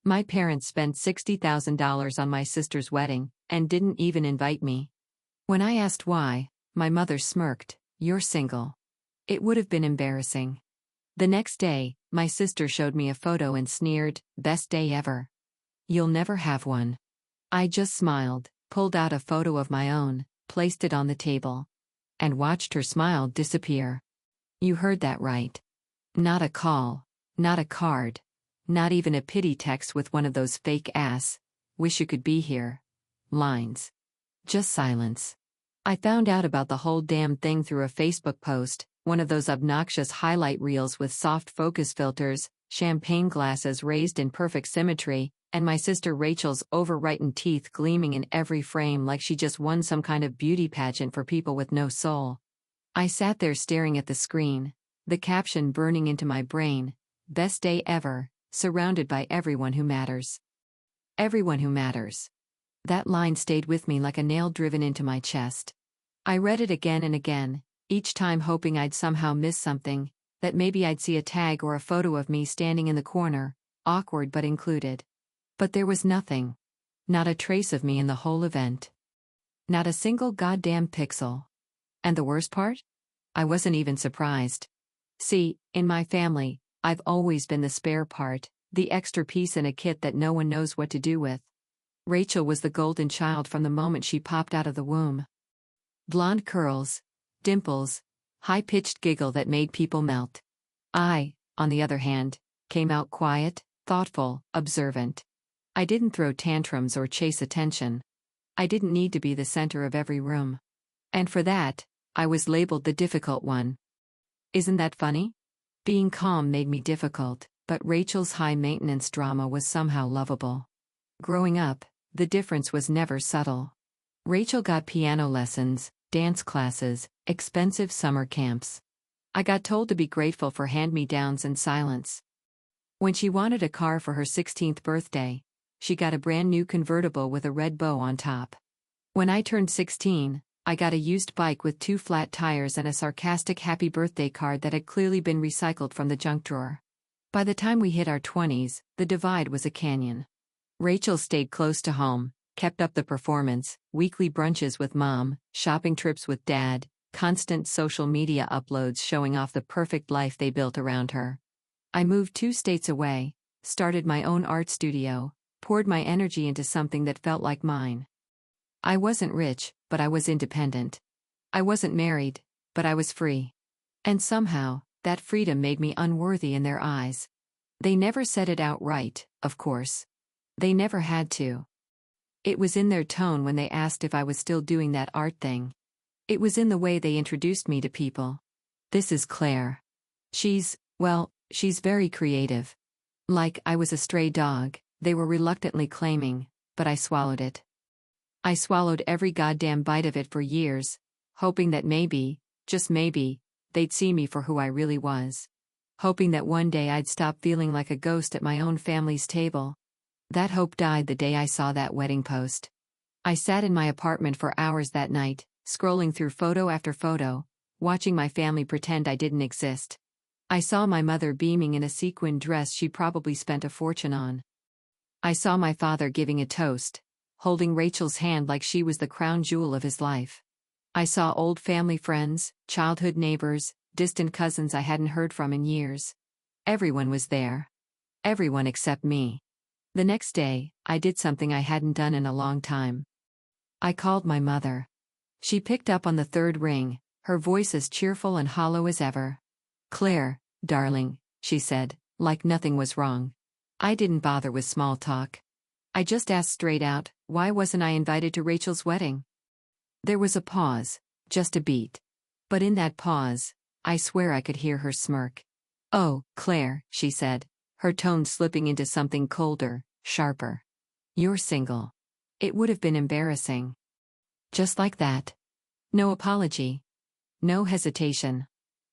My parents spent $60,000 on my sister's wedding and didn't even invite me. When I asked why, my mother smirked, "You're single." It would have been embarrassing. The next day, my sister showed me a photo and sneered, "Best day ever. You'll never have one." I just smiled, pulled out a photo of my own, placed it on the table, and watched her smile disappear. You heard that right. Not a call, not a card, not even a pity text with one of those fake-ass, "wish you could be here" lines. Just silence. I found out about the whole damn thing through a Facebook post, one of those obnoxious highlight reels with soft focus filters, champagne glasses raised in perfect symmetry, and my sister Rachel's overwritten teeth gleaming in every frame like she just won some kind of beauty pageant for people with no soul. I sat there staring at the screen, the caption burning into my brain, "Best day ever, surrounded by everyone who matters." Everyone who matters. That line stayed with me like a nail driven into my chest. I read it again and again, each time hoping I'd somehow miss something, that maybe I'd see a tag or a photo of me standing in the corner, awkward but included. But there was nothing. Not a trace of me in the whole event. Not a single goddamn pixel. And the worst part? I wasn't even surprised. See, in my family, I've always been the spare part, the extra piece in a kit that no one knows what to do with. Rachel was the golden child from the moment she popped out of the womb. Blonde curls, dimples, high-pitched giggle that made people melt. I, on the other hand, came out quiet, thoughtful, observant. I didn't throw tantrums or chase attention. I didn't need to be the center of every room. And for that, I was labeled the difficult one. Isn't that funny? Being calm made me difficult, but Rachel's high-maintenance drama was somehow lovable. Growing up, the difference was never subtle. Rachel got piano lessons, dance classes, expensive summer camps. I got told to be grateful for hand-me-downs and silence. When she wanted a car for her 16th birthday, she got a brand new convertible with a red bow on top. When I turned 16, I got a used bike with 2 flat tires and a sarcastic happy birthday card that had clearly been recycled from the junk drawer. By the time we hit our 20s, the divide was a canyon. Rachel stayed close to home, kept up the performance, weekly brunches with mom, shopping trips with dad, constant social media uploads showing off the perfect life they built around her. I moved 2 states away, started my own art studio, poured my energy into something that felt like mine. I wasn't rich, but I was independent. I wasn't married, but I was free. And somehow, that freedom made me unworthy in their eyes. They never said it outright, of course. They never had to. It was in their tone when they asked if I was still doing that art thing. It was in the way they introduced me to people. "This is Claire. She's very creative." Like I was a stray dog, they were reluctantly claiming, but I swallowed it. I swallowed every goddamn bite of it for years, hoping that maybe, just maybe, they'd see me for who I really was. Hoping that one day I'd stop feeling like a ghost at my own family's table. That hope died the day I saw that wedding post. I sat in my apartment for hours that night, scrolling through photo after photo, watching my family pretend I didn't exist. I saw my mother beaming in a sequin dress she probably spent a fortune on. I saw my father giving a toast, holding Rachel's hand like she was the crown jewel of his life. I saw old family friends, childhood neighbors, distant cousins I hadn't heard from in years. Everyone was there. Everyone except me. The next day, I did something I hadn't done in a long time. I called my mother. She picked up on the 3rd ring, her voice as cheerful and hollow as ever. "Claire, darling," she said, like nothing was wrong. I didn't bother with small talk. I just asked straight out, why wasn't I invited to Rachel's wedding? There was a pause, just a beat. But in that pause, I swear I could hear her smirk. "Oh, Claire," she said, her tone slipping into something colder, sharper. "You're single." It would have been embarrassing. Just like that. No apology. No hesitation.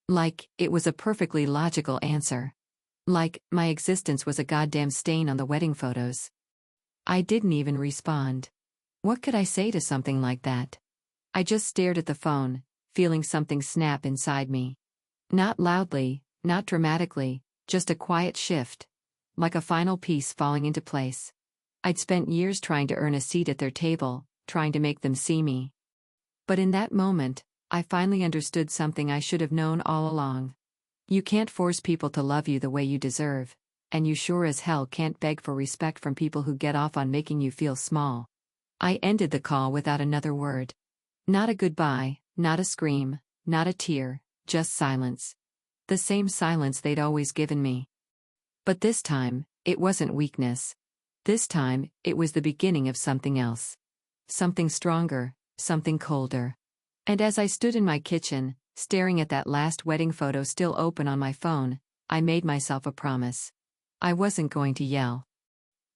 Like, it was a perfectly logical answer. Like, my existence was a goddamn stain on the wedding photos. I didn't even respond. What could I say to something like that? I just stared at the phone, feeling something snap inside me. Not loudly, not dramatically, just a quiet shift. like a final piece falling into place. I'd spent years trying to earn a seat at their table, trying to make them see me. But in that moment, I finally understood something I should have known all along. You can't force people to love you the way you deserve, and you sure as hell can't beg for respect from people who get off on making you feel small. I ended the call without another word. Not a goodbye, not a scream, not a tear, just silence. The same silence they'd always given me. But this time, it wasn't weakness. This time, it was the beginning of something else. Something stronger, something colder. And as I stood in my kitchen, staring at that last wedding photo still open on my phone, I made myself a promise. I wasn't going to yell.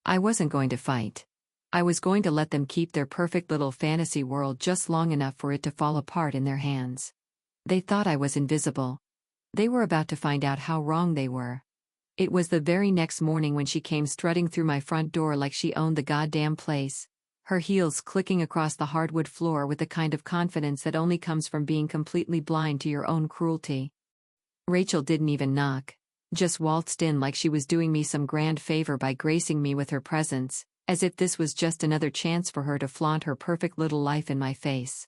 I wasn't going to fight. I was going to let them keep their perfect little fantasy world just long enough for it to fall apart in their hands. They thought I was invisible. They were about to find out how wrong they were. It was the very next morning when she came strutting through my front door like she owned the goddamn place, her heels clicking across the hardwood floor with the kind of confidence that only comes from being completely blind to your own cruelty. Rachel didn't even knock, just waltzed in like she was doing me some grand favor by gracing me with her presence, as if this was just another chance for her to flaunt her perfect little life in my face.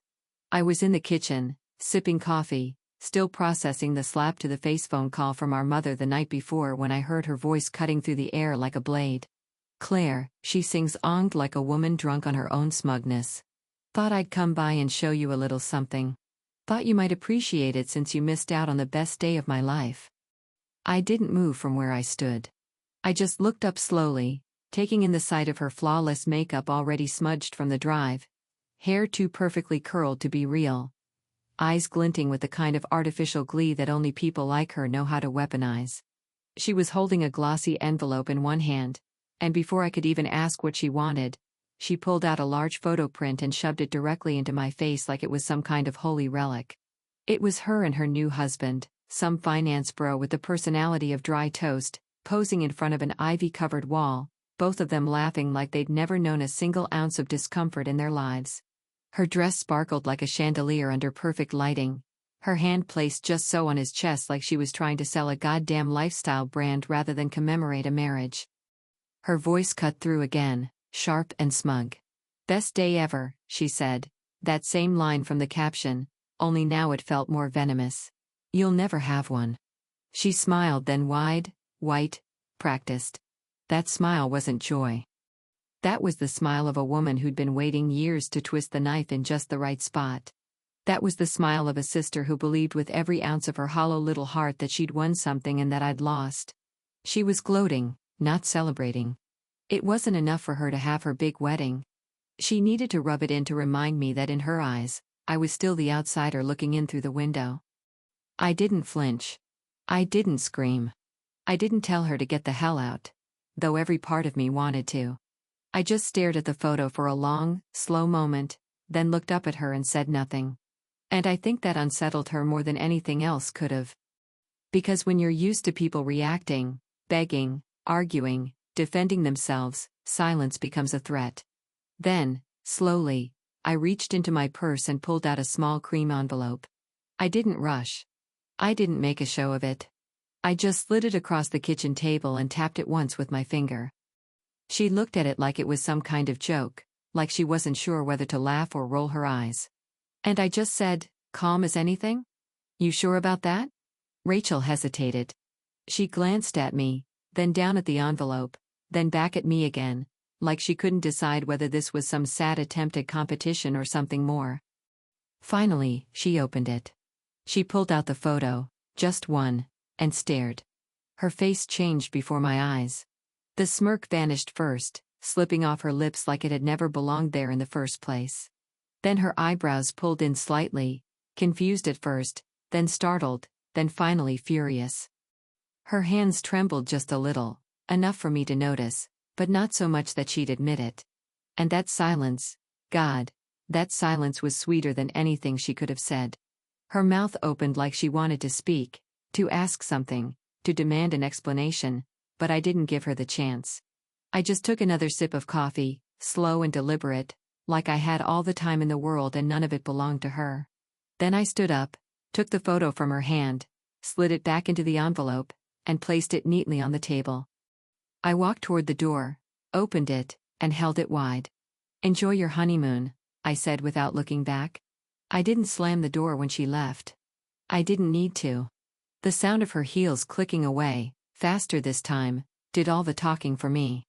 I was in the kitchen, sipping coffee, still processing the slap-to-the-face phone call from our mother the night before when I heard her voice cutting through the air like a blade. "Claire," she sings-onged like a woman drunk on her own smugness. "Thought I'd come by and show you a little something. Thought you might appreciate it since you missed out on the best day of my life." I didn't move from where I stood. I just looked up slowly, taking in the sight of her flawless makeup already smudged from the drive, hair too perfectly curled to be real, eyes glinting with the kind of artificial glee that only people like her know how to weaponize. She was holding a glossy envelope in one hand, and before I could even ask what she wanted, she pulled out a large photo print and shoved it directly into my face like it was some kind of holy relic. It was her and her new husband, some finance bro with the personality of dry toast, posing in front of an ivy-covered wall, both of them laughing like they'd never known a single ounce of discomfort in their lives. Her dress sparkled like a chandelier under perfect lighting, her hand placed just so on his chest like she was trying to sell a goddamn lifestyle brand rather than commemorate a marriage. Her voice cut through again, sharp and smug. "Best day ever," she said, that same line from the caption, only now it felt more venomous. "You'll never have one." She smiled then wide, white, practiced. That smile wasn't joy. That was the smile of a woman who'd been waiting years to twist the knife in just the right spot. That was the smile of a sister who believed with every ounce of her hollow little heart that she'd won something and that I'd lost. She was gloating, not celebrating. It wasn't enough for her to have her big wedding. She needed to rub it in to remind me that in her eyes, I was still the outsider looking in through the window. I didn't flinch. I didn't scream. I didn't tell her to get the hell out, though every part of me wanted to. I just stared at the photo for a long, slow moment, then looked up at her and said nothing. And I think that unsettled her more than anything else could have. Because when you're used to people reacting, begging, arguing, defending themselves, silence becomes a threat. Then, slowly, I reached into my purse and pulled out a small cream envelope. I didn't rush. I didn't make a show of it. I just slid it across the kitchen table and tapped it once with my finger. She looked at it like it was some kind of joke, like she wasn't sure whether to laugh or roll her eyes. And I just said, calm as anything? "You sure about that?" Rachel hesitated. She glanced at me, then down at the envelope, then back at me again, like she couldn't decide whether this was some sad attempt at competition or something more. Finally, she opened it. She pulled out the photo, just one, and stared. Her face changed before my eyes. The smirk vanished first, slipping off her lips like it had never belonged there in the first place. Then her eyebrows pulled in slightly, confused at first, then startled, then finally furious. Her hands trembled just a little, enough for me to notice, but not so much that she'd admit it. And that silence, God, that silence was sweeter than anything she could have said. Her mouth opened like she wanted to speak, to ask something, to demand an explanation, but I didn't give her the chance. I just took another sip of coffee, slow and deliberate, like I had all the time in the world and none of it belonged to her. Then I stood up, took the photo from her hand, slid it back into the envelope, and placed it neatly on the table. I walked toward the door, opened it, and held it wide. "Enjoy your honeymoon," I said without looking back. I didn't slam the door when she left. I didn't need to. The sound of her heels clicking away, faster this time, did all the talking for me.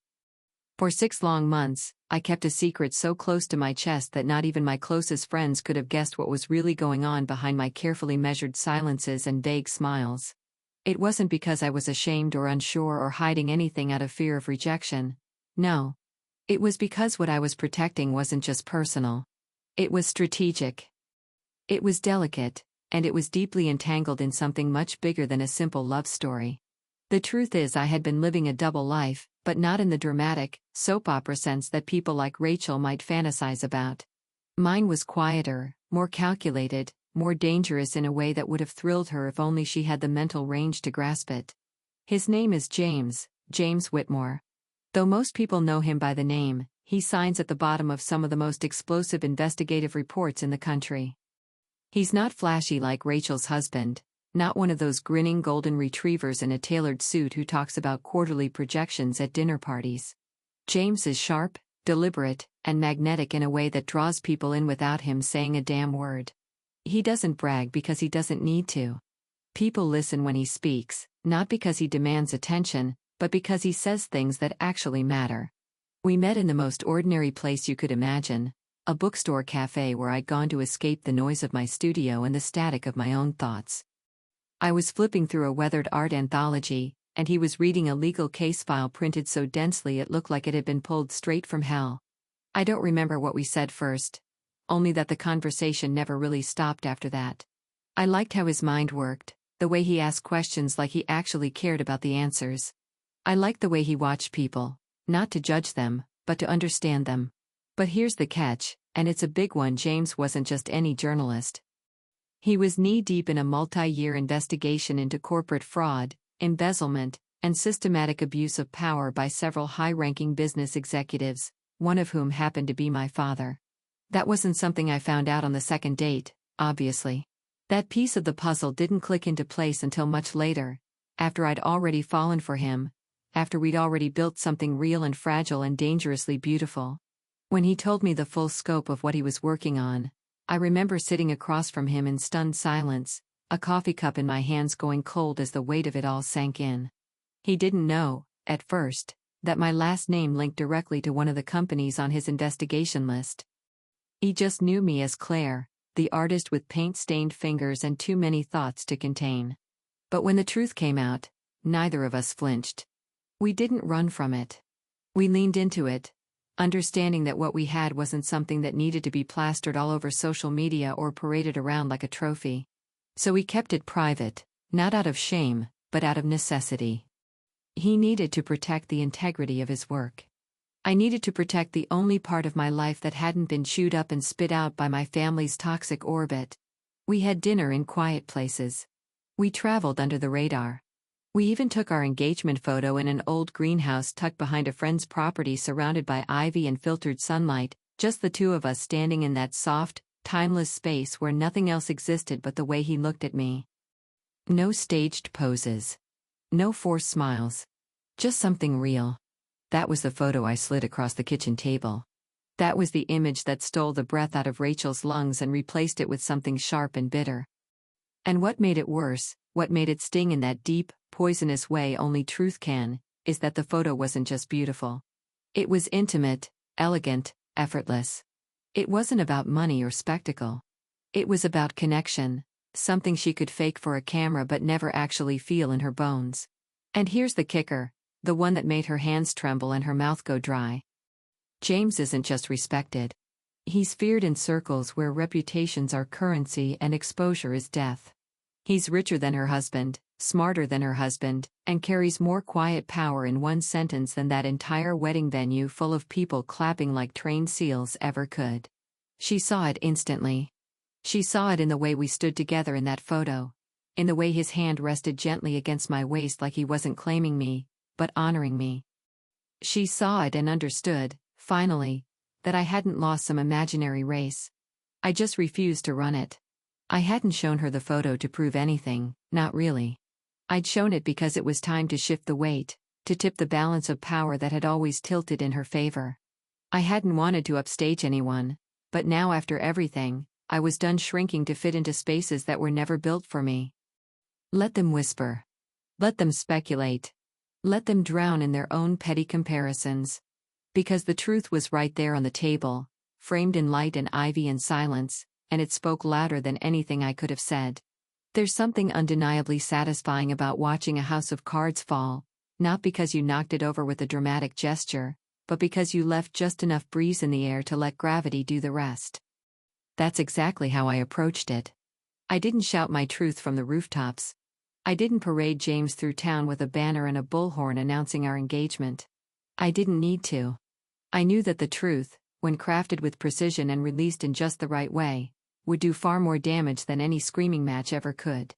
For 6 long months, I kept a secret so close to my chest that not even my closest friends could have guessed what was really going on behind my carefully measured silences and vague smiles. It wasn't because I was ashamed or unsure or hiding anything out of fear of rejection. No. It was because what I was protecting wasn't just personal. It was strategic. It was delicate, and it was deeply entangled in something much bigger than a simple love story. The truth is, I had been living a double life, but not in the dramatic, soap opera sense that people like Rachel might fantasize about. Mine was quieter, more calculated, more dangerous in a way that would have thrilled her if only she had the mental range to grasp it. His name is James Whitmore. Though most people know him by the name, he signs at the bottom of some of the most explosive investigative reports in the country. He's not flashy like Rachel's husband, not one of those grinning golden retrievers in a tailored suit who talks about quarterly projections at dinner parties. James is sharp, deliberate, and magnetic in a way that draws people in without him saying a damn word. He doesn't brag because he doesn't need to. People listen when he speaks, not because he demands attention, but because he says things that actually matter. We met in the most ordinary place you could imagine, a bookstore cafe where I'd gone to escape the noise of my studio and the static of my own thoughts. I was flipping through a weathered art anthology, and he was reading a legal case file printed so densely it looked like it had been pulled straight from hell. I don't remember what we said first, only that the conversation never really stopped after that. I liked how his mind worked, the way he asked questions like he actually cared about the answers. I liked the way he watched people, not to judge them, but to understand them. But here's the catch, and it's a big one: James wasn't just any journalist. He was knee-deep in a multi-year investigation into corporate fraud, embezzlement, and systematic abuse of power by several high-ranking business executives, one of whom happened to be my father. That wasn't something I found out on the second date, obviously. That piece of the puzzle didn't click into place until much later, after I'd already fallen for him, after we'd already built something real and fragile and dangerously beautiful. When he told me the full scope of what he was working on, I remember sitting across from him in stunned silence, a coffee cup in my hands going cold as the weight of it all sank in. He didn't know, at first, that my last name linked directly to one of the companies on his investigation list. He just knew me as Claire, the artist with paint-stained fingers and too many thoughts to contain. But when the truth came out, neither of us flinched. We didn't run from it. We leaned into it, understanding that what we had wasn't something that needed to be plastered all over social media or paraded around like a trophy. So we kept it private, not out of shame, but out of necessity. He needed to protect the integrity of his work. I needed to protect the only part of my life that hadn't been chewed up and spit out by my family's toxic orbit. We had dinner in quiet places. We traveled under the radar. We even took our engagement photo in an old greenhouse tucked behind a friend's property surrounded by ivy and filtered sunlight, just the two of us standing in that soft, timeless space where nothing else existed but the way he looked at me. No staged poses. No forced smiles. Just something real. That was the photo I slid across the kitchen table. That was the image that stole the breath out of Rachel's lungs and replaced it with something sharp and bitter. And what made it worse, what made it sting in that deep, poisonous way only truth can, is that the photo wasn't just beautiful. It was intimate, elegant, effortless. It wasn't about money or spectacle. It was about connection, something she could fake for a camera but never actually feel in her bones. And here's the kicker, the one that made her hands tremble and her mouth go dry. James isn't just respected. He's feared in circles where reputations are currency and exposure is death. He's richer than her husband, smarter than her husband, and carries more quiet power in one sentence than that entire wedding venue full of people clapping like trained seals ever could. She saw it instantly. She saw it in the way we stood together in that photo, in the way his hand rested gently against my waist like he wasn't claiming me, but honoring me. She saw it and understood, finally, that I hadn't lost some imaginary race. I just refused to run it. I hadn't shown her the photo to prove anything, not really. I'd shown it because it was time to shift the weight, to tip the balance of power that had always tilted in her favor. I hadn't wanted to upstage anyone, but now after everything, I was done shrinking to fit into spaces that were never built for me. Let them whisper. Let them speculate. Let them drown in their own petty comparisons. Because the truth was right there on the table, framed in light and ivy and silence, and it spoke louder than anything I could have said. There's something undeniably satisfying about watching a house of cards fall, not because you knocked it over with a dramatic gesture, but because you left just enough breeze in the air to let gravity do the rest. That's exactly how I approached it. I didn't shout my truth from the rooftops. I didn't parade James through town with a banner and a bullhorn announcing our engagement. I didn't need to. I knew that the truth, when crafted with precision and released in just the right way, would do far more damage than any screaming match ever could.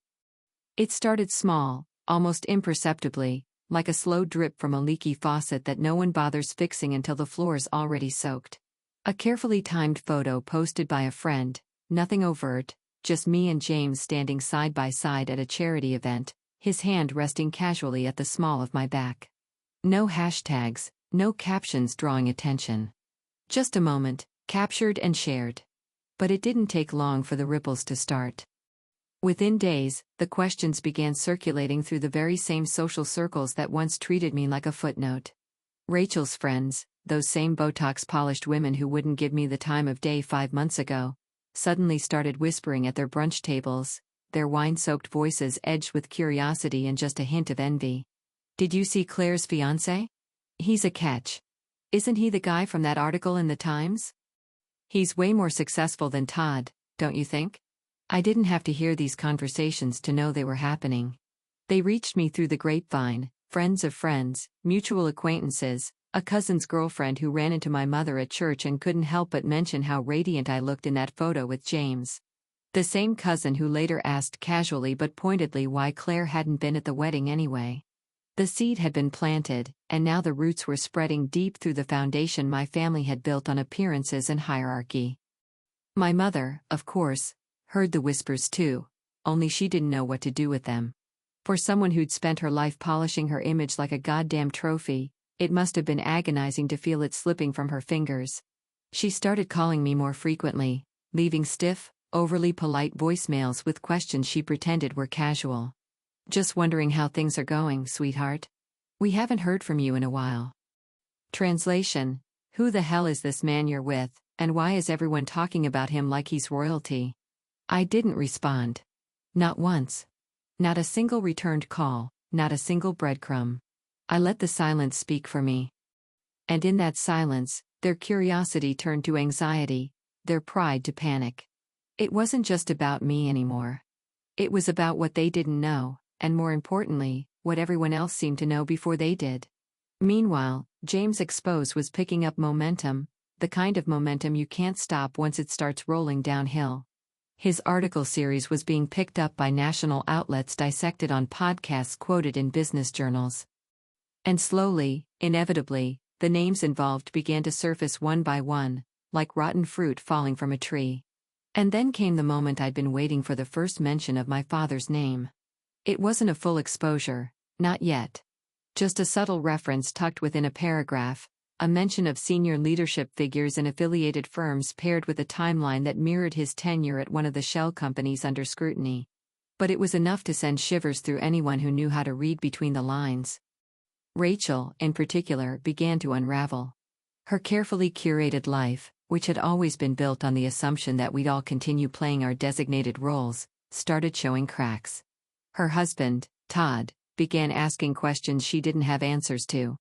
It started small, almost imperceptibly, like a slow drip from a leaky faucet that no one bothers fixing until the floor's already soaked. A carefully timed photo posted by a friend, nothing overt, just me and James standing side by side at a charity event, his hand resting casually at the small of my back. No hashtags, no captions drawing attention. Just a moment, captured and shared. But it didn't take long for the ripples to start. Within days, the questions began circulating through the very same social circles that once treated me like a footnote. Rachel's friends, those same Botox-polished women who wouldn't give me the time of day 5 months ago, suddenly started whispering at their brunch tables, their wine-soaked voices edged with curiosity and just a hint of envy. "Did you see Claire's fiancé? He's a catch. Isn't he the guy from that article in the Times? He's way more successful than Todd, don't you think?" I didn't have to hear these conversations to know they were happening. They reached me through the grapevine, friends of friends, mutual acquaintances, a cousin's girlfriend who ran into my mother at church and couldn't help but mention how radiant I looked in that photo with James. The same cousin who later asked casually but pointedly why Claire hadn't been at the wedding anyway. The seed had been planted, and now the roots were spreading deep through the foundation my family had built on appearances and hierarchy. My mother, of course, heard the whispers too, only she didn't know what to do with them. For someone who'd spent her life polishing her image like a goddamn trophy, it must have been agonizing to feel it slipping from her fingers. She started calling me more frequently, leaving stiff, overly polite voicemails with questions she pretended were casual. "Just wondering how things are going, sweetheart. We haven't heard from you in a while." Translation: Who the hell is this man you're with, and why is everyone talking about him like he's royalty? I didn't respond. Not once. Not a single returned call, not a single breadcrumb. I let the silence speak for me. And in that silence, their curiosity turned to anxiety, their pride to panic. It wasn't just about me anymore. It was about what they didn't know, and more importantly, what everyone else seemed to know before they did. Meanwhile, James' expose was picking up momentum, the kind of momentum you can't stop once it starts rolling downhill. His article series was being picked up by national outlets, dissected on podcasts, quoted in business journals. And slowly, inevitably, the names involved began to surface one by one, like rotten fruit falling from a tree. And then came the moment I'd been waiting for, the first mention of my father's name. It wasn't a full exposure, not yet. Just a subtle reference tucked within a paragraph, a mention of senior leadership figures in affiliated firms paired with a timeline that mirrored his tenure at one of the shell companies under scrutiny. But it was enough to send shivers through anyone who knew how to read between the lines. Rachel, in particular, began to unravel. Her carefully curated life, which had always been built on the assumption that we'd all continue playing our designated roles, started showing cracks. Her husband, Todd, began asking questions she didn't have answers to.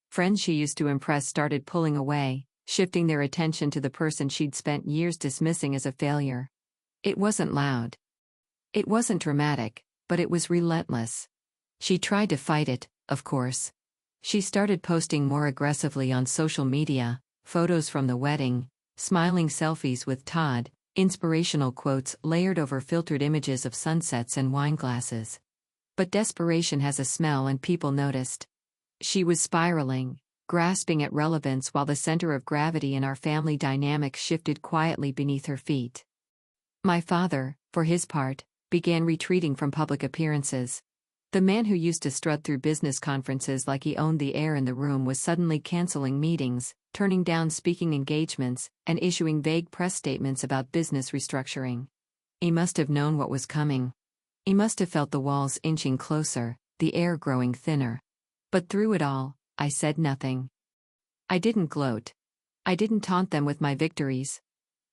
Friends she used to impress started pulling away, shifting their attention to the person she'd spent years dismissing as a failure. It wasn't loud. It wasn't dramatic, but it was relentless. She tried to fight it, of course. She started posting more aggressively on social media, photos from the wedding, smiling selfies with Todd, inspirational quotes layered over filtered images of sunsets and wine glasses. But desperation has a smell, and people noticed. She was spiraling, grasping at relevance while the center of gravity in our family dynamic shifted quietly beneath her feet. My father, for his part, began retreating from public appearances. The man who used to strut through business conferences like he owned the air in the room was suddenly canceling meetings, turning down speaking engagements, and issuing vague press statements about business restructuring. He must have known what was coming. He must have felt the walls inching closer, the air growing thinner. But through it all, I said nothing. I didn't gloat. I didn't taunt them with my victories.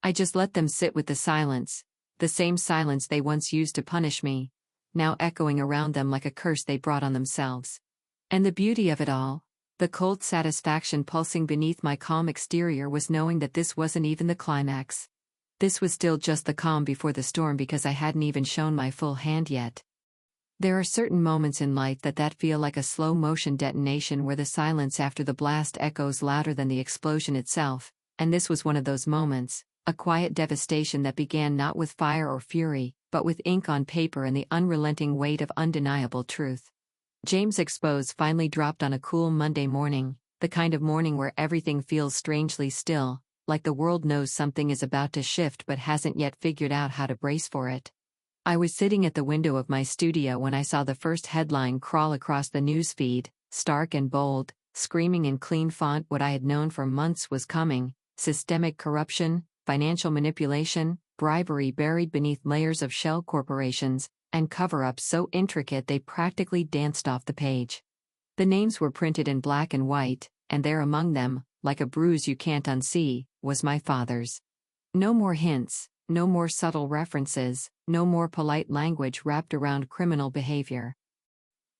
I just let them sit with the same silence they once used to punish me, now echoing around them like a curse they brought on themselves. And the beauty of it all, the cold satisfaction pulsing beneath my calm exterior, was knowing that this wasn't even the climax. This was still just the calm before the storm, because I hadn't even shown my full hand yet. There are certain moments in life that feel like a slow-motion detonation, where the silence after the blast echoes louder than the explosion itself, and this was one of those moments, a quiet devastation that began not with fire or fury, but with ink on paper and the unrelenting weight of undeniable truth. James Expose finally dropped on a cool Monday morning, the kind of morning where everything feels strangely still, like the world knows something is about to shift but hasn't yet figured out how to brace for it. I was sitting at the window of my studio when I saw the first headline crawl across the newsfeed, stark and bold, screaming in clean font what I had known for months was coming: systemic corruption, financial manipulation, bribery buried beneath layers of shell corporations, and cover-ups so intricate they practically danced off the page. The names were printed in black and white, and there among them, like a bruise you can't unsee, was my father's. No more hints, no more subtle references, no more polite language wrapped around criminal behavior.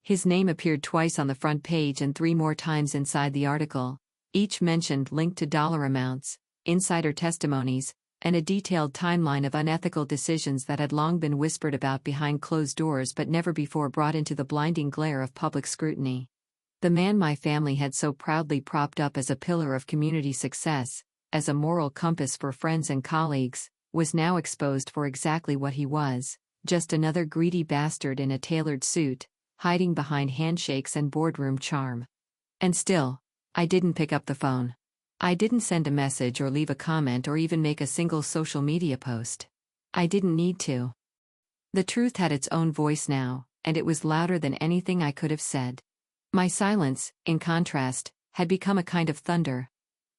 His name appeared twice on the front page and 3 more times inside the article, each mentioned linked to dollar amounts, insider testimonies, and a detailed timeline of unethical decisions that had long been whispered about behind closed doors but never before brought into the blinding glare of public scrutiny. The man my family had so proudly propped up as a pillar of community success, as a moral compass for friends and colleagues, was now exposed for exactly what he was: just another greedy bastard in a tailored suit, hiding behind handshakes and boardroom charm. And still, I didn't pick up the phone. I didn't send a message or leave a comment or even make a single social media post. I didn't need to. The truth had its own voice now, and it was louder than anything I could have said. My silence, in contrast, had become a kind of thunder.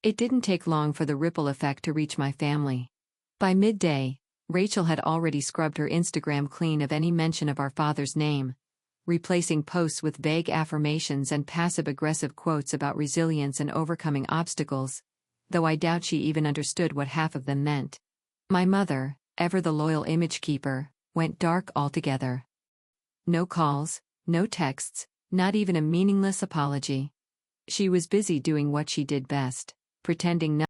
It didn't take long for the ripple effect to reach my family. By midday, Rachel had already scrubbed her Instagram clean of any mention of our father's name, replacing posts with vague affirmations and passive-aggressive quotes about resilience and overcoming obstacles, though I doubt she even understood what half of them meant. My mother, ever the loyal image keeper, went dark altogether. No calls, no texts, not even a meaningless apology. She was busy doing what she did best, pretending